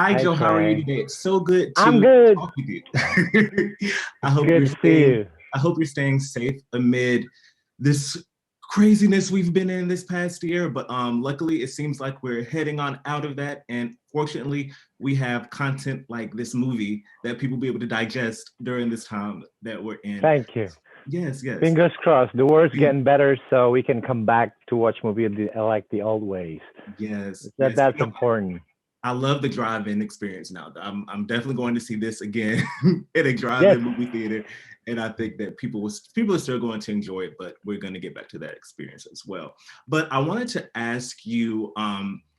Hi, Hi Joe. How are you Trey. today? It's so good I'm to good. talk with you. I hope Good you're to see staying. you. I hope you're staying safe amid this craziness we've been in this past year. But luckily, it seems like we're heading on out of that. And fortunately, we have content like this movie that people will be able to digest during this time that we're in. Thank you. Yes, yes. Fingers crossed. The world's getting better, so we can come back to watch movie like the old ways. Yes, That yes. that's important. I love the drive-in experience now. I'm definitely going to see this again in a Yes. drive-in movie theater, and I think that people are still going to enjoy it, but we're going to get back to that experience as well. But I wanted to ask you,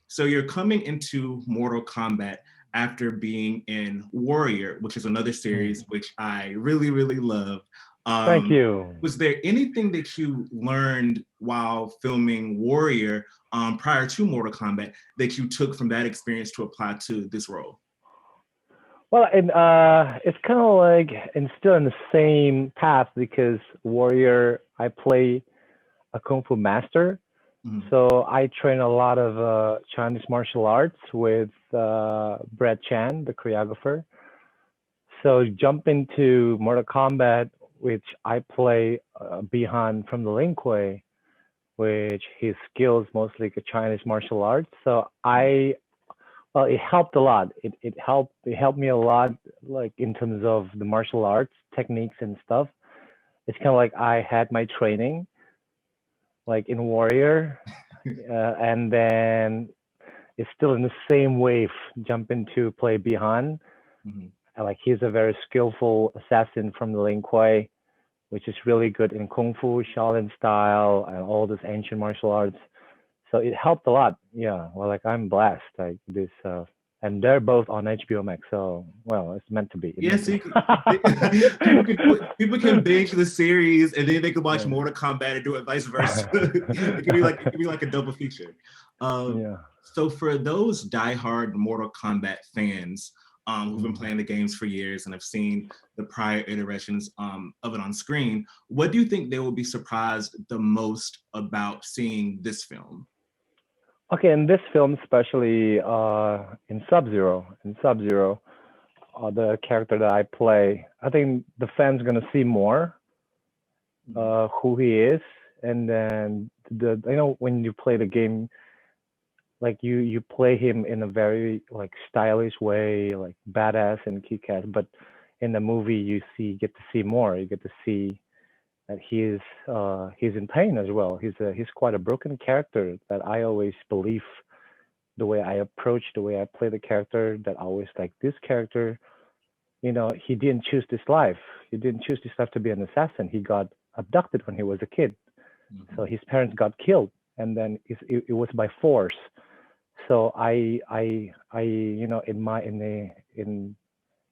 so you're coming into Mortal Kombat after being in Warrior, which is another Mm. series which I really really love. Thank Um, you. was there anything that you learned while filming Warrior prior to Mortal Kombat that you took from that experience to apply to this role? Well, it's kind of like and still in the same path because Warrior, I play a kung fu master, Mhm. so I train a lot of Chinese martial arts with Brad Chan, the choreographer. So jump into Mortal Kombat, which I play Bihan from the Lin Kuei, which his skills mostly like Chinese martial arts. So well, it helped a lot. It helped me a lot, like in terms of the martial arts techniques and stuff. It's kind of like I had my training, like in Warrior, and then it's still in the same wave. Jump into play Bihan. Mhm. Like he's a very skillful assassin from the Lin Kuei, which is really good in kung fu, Shaolin style, and all this ancient martial arts. So it helped a lot. Yeah, well, like I'm blessed. Like this, and they're both on HBO Max. So well, it's meant to be. It's meant Yes, to be. people can binge the series and then they can watch Yeah. Mortal Kombat and do it vice versa. It can be like a double feature. Um, Yeah. so for those diehard Mortal Kombat fans who've been Mm. playing the games for years and have seen the prior iterations of it on screen, what do you think they will be surprised the most about seeing this film? Okay, in this film, especially in Sub Zero, the character that I play, I think the fans gonna see more Mhm. who he is, and then when you play the game, like you play him in a very like stylish way, like badass and kick-ass. But in the movie, get to see more. You get to see that he's in pain as well. He's quite a broken character that I always believe the way I approach, the way I play the character. That I always like this character. He didn't choose this life. He didn't choose this life to be an assassin. He got abducted when he was a kid. So Mhm. his parents got killed, and then it was by force. So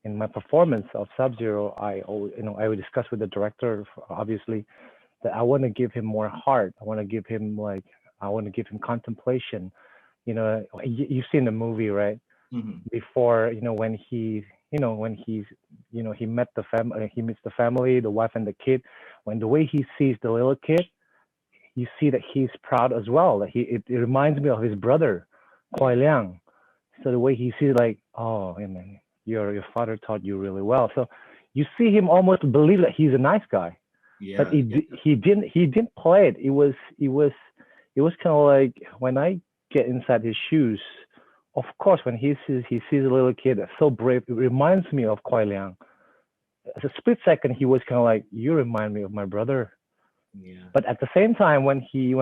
in my performance of Sub Zero, I would discuss with the director, obviously, that I want to give him more heart. I want to give him contemplation. You've seen the movie, right? Mhm. Before, when he met the family, he meets the family, the wife and the kid. When the way he sees the little kid, you see that he's proud as well. That it reminds me of his brother, Yeah. Kuai Liang. So the way he sees, like, oh, hey man, your father taught you really well. So you see him almost believe that he's a nice guy, but Yeah. he didn't play it. It was kind of like when I get inside his shoes. Of course, when he sees a little kid that's so brave, it reminds me of Kuai Liang. As a split second, he was kind of like, you remind me of my brother. Yeah. But at the same time, when he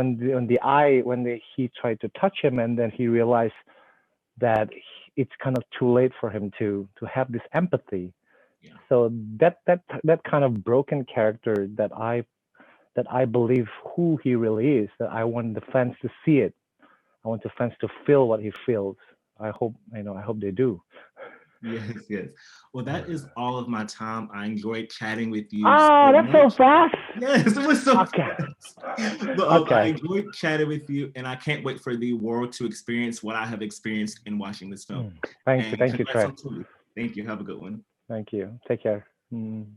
tried to touch him, and then he realized that it's kind of too late for him to have this empathy. Yeah. So that kind of broken character that I believe who he really is, that I want the fans to see it. I want the fans to feel what he feels. I hope they do. Yes, yes. Well, that is all of my time. I enjoyed chatting with you so Ah, that's so much. fast. Yes, it was so Okay. fast. But I Okay. enjoyed chatting with you, and I can't wait for the world to experience what I have experienced in watching this film. Thank you. And Thank you, congrats Trey. on Tuli. Thank you. Have a good one. Thank you. Take care. Mm.